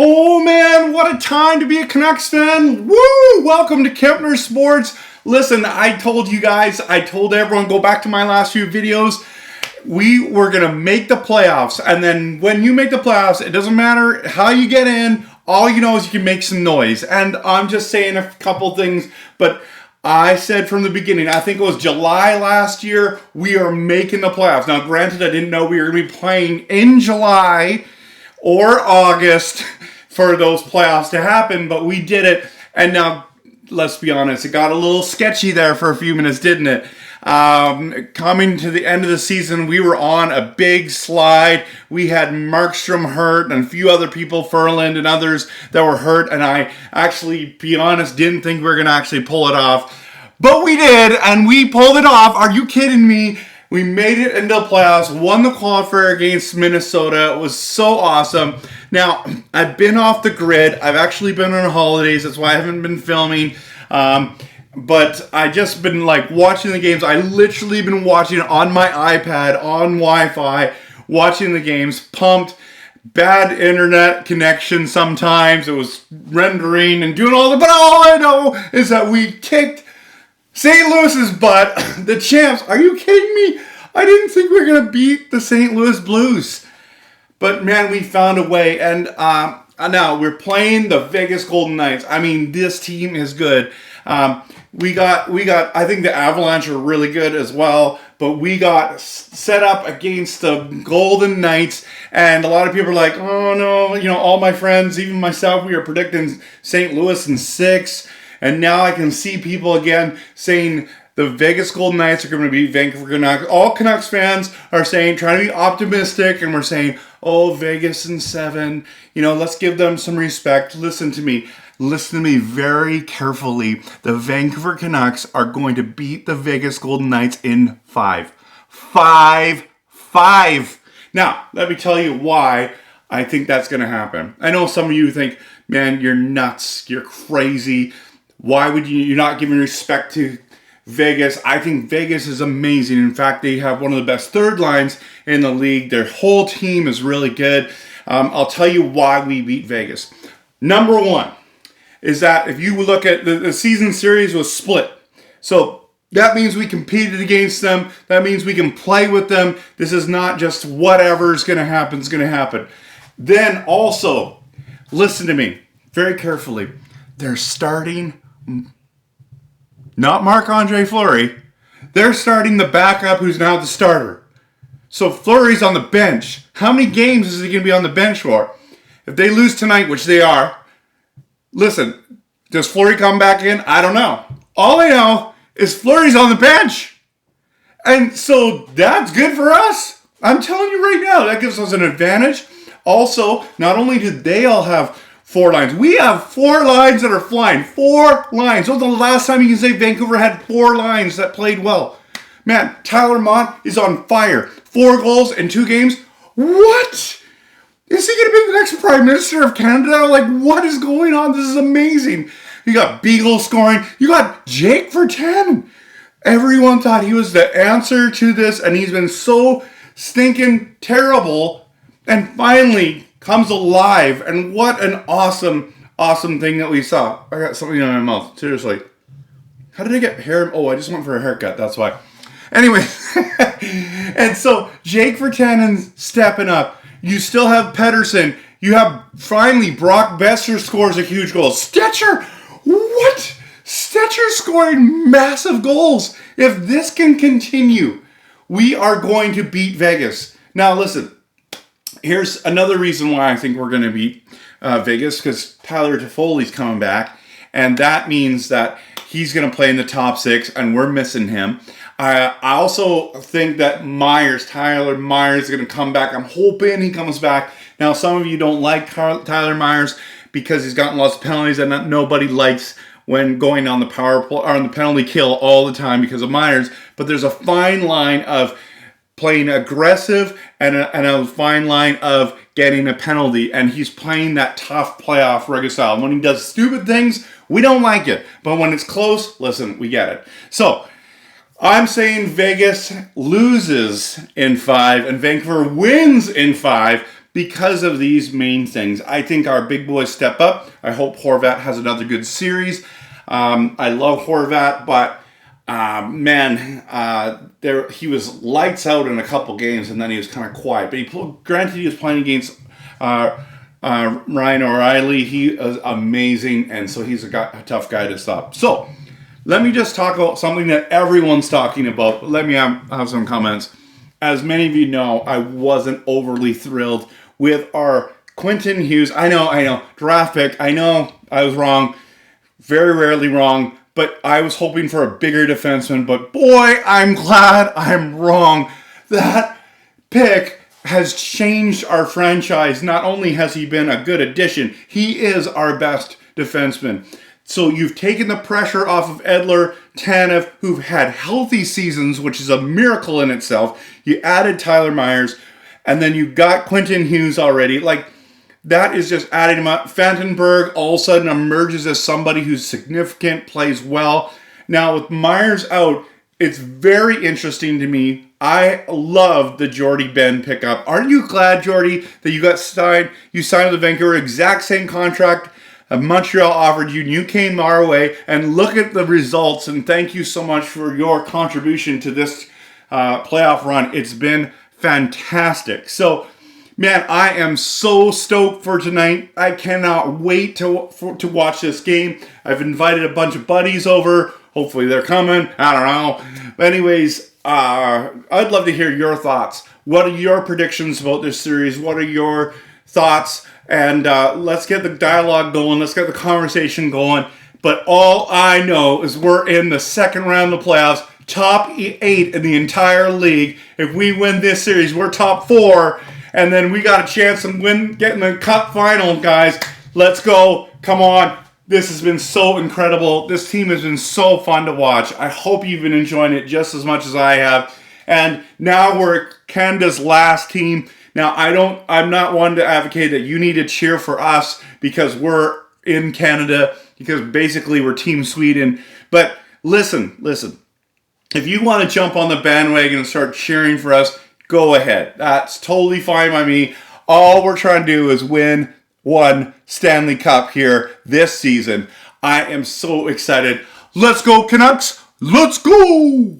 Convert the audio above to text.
Oh man, what a time to be a Canucks fan. Woo! Welcome to Kempner Sports. Listen, I told you guys, I told everyone, go back to my last few videos. We were going to make the playoffs. And then when you make the playoffs, it doesn't matter how you get in. All you know is you can make some noise. And I'm just saying a couple things, but I said from the beginning, I think it was July last year, we are making the playoffs. Now, granted, I didn't know we were going to be playing in July or August for those playoffs to happen, but we did it. And now, let's be honest, it got a little sketchy there for a few minutes, didn't it? Coming to the end of the season, we were on a big slide. We had Markstrom hurt and a few other people, Furland and others that were hurt. And I actually, be honest, didn't think we were going to actually pull it off. But we did, and we pulled it off. Are you kidding me? We made it into the playoffs, won the qualifier against Minnesota. It was so awesome. Now, I've been off the grid. I've actually been on holidays. That's why I haven't been filming. But I just been like watching the games. I literally been watching it on my iPad, on Wi-Fi, watching the games, pumped. Bad internet connection sometimes. It was rendering and doing all that. But all I know is that we kicked St. Louis's butt, the champs. Are you kidding me? I didn't think we were going to beat the St. Louis Blues. But man, we found a way. And now we're playing the Vegas Golden Knights. I mean, this team is good. We got, I think the Avalanche are really good as well. But we got set up against the Golden Knights. And a lot of people are like, oh no, all my friends, even myself, we were predicting St. Louis in 6. And now I can see people again saying the Vegas Golden Knights are going to beat Vancouver Canucks. All Canucks fans are saying, trying to be optimistic, and we're saying, oh, Vegas in 7. Let's give them some respect. Listen to me very carefully. The Vancouver Canucks are going to beat the Vegas Golden Knights in 5. 5. Now, let me tell you why I think that's going to happen. I know some of you think, man, you're nuts. You're crazy. Why would you're not giving respect to Vegas? I think Vegas is amazing. In fact, they have one of the best third lines in the league. Their whole team is really good. I'll tell you why we beat Vegas. Number one is that if you look at the season series was split. So that means we competed against them. That means we can play with them. This is not just whatever's going to happen is going to happen. Then also, listen to me very carefully. They're starting, not Marc-Andre Fleury. They're starting the backup who's now the starter. So Fleury's on the bench. How many games is he going to be on the bench for? If they lose tonight, which they are, listen, does Fleury come back in? I don't know. All I know is Fleury's on the bench. And so that's good for us. I'm telling you right now, that gives us an advantage. Also, not only do they all have 4 lines. We have 4 lines that are flying. 4 lines. When was the last time you can say Vancouver had 4 lines that played well? Man, Tyler Mott is on fire. 4 goals in 2 games. What? Is he going to be the next Prime Minister of Canada? Like, what is going on? This is amazing. You got Beagle scoring. You got Jake Virtanen. Everyone thought he was the answer to this, and he's been so stinking terrible. And finally comes alive, and what an awesome thing that we saw. I got something in my mouth, seriously. How did I get hair? Oh, I just went for a haircut, that's why. Anyway, and so Jake Virtanen stepping up. You still have Pedersen. You have finally Brock Besser scores a huge goal. Stetcher, what? Stetcher scoring massive goals. If this can continue, we are going to beat Vegas. Now listen. Here's another reason why I think we're going to beat Vegas, because Tyler Toffoli's coming back, and that means that he's going to play in the top 6, and we're missing him. I also think that Tyler Myers, is going to come back. I'm hoping he comes back. Now, some of you don't like Tyler Myers because he's gotten lots of penalties, and nobody likes when going on the power play or on the penalty kill all the time because of Myers. But there's a fine line of playing aggressive and a fine line of getting a penalty, and he's playing that tough playoff regular style. When he does stupid things, we don't like it, but when it's close, listen, we get it. So I'm saying Vegas loses in 5 and Vancouver wins in 5 because of these main things. I think our big boys step up. I hope Horvat has another good series. I love Horvat, but he was lights out in a couple games, and then he was kind of quiet. But granted, he was playing against Ryan O'Reilly. He is amazing, and so he's a tough guy to stop. So let me just talk about something that everyone's talking about. Let me have some comments. As many of you know, I wasn't overly thrilled with our Quentin Hughes. I know, draft pick. I know I was wrong, very rarely wrong, but I was hoping for a bigger defenseman. But boy, I'm glad I'm wrong. That pick has changed our franchise. Not only has he been a good addition, he is our best defenseman. So you've taken the pressure off of Edler, Tanev, who've had healthy seasons, which is a miracle in itself. You added Tyler Myers, and then you got Quentin Hughes already. That is just adding him up. Fantenberg all of a sudden emerges as somebody who's significant, plays well. Now with Myers out, it's very interesting to me. I love the Jordy Ben pickup. Aren't you glad, Jordy, that you got signed? You signed with Vancouver, exact same contract Montreal offered you, and you came our way, and look at the results, and thank you so much for your contribution to this playoff run. It's been fantastic. So, man, I am so stoked for tonight. I cannot wait to watch this game. I've invited a bunch of buddies over. Hopefully they're coming. I don't know. But anyways, I'd love to hear your thoughts. What are your predictions about this series? What are your thoughts? And let's get the dialogue going. Let's get the conversation going. But all I know is we're in the second round of the playoffs, top 8 in the entire league. If we win this series, we're top 4. And then we got a chance to get in the cup final, guys. Let's go. Come on. This has been so incredible. This team has been so fun to watch. I hope you've been enjoying it just as much as I have. And now we're Canada's last team. Now, I'm not one to advocate that you need to cheer for us because we're in Canada, because basically we're Team Sweden. But listen. If you want to jump on the bandwagon and start cheering for us, go ahead. That's totally fine by me. All we're trying to do is win one Stanley Cup here this season. I am so excited. Let's go, Canucks. Let's go.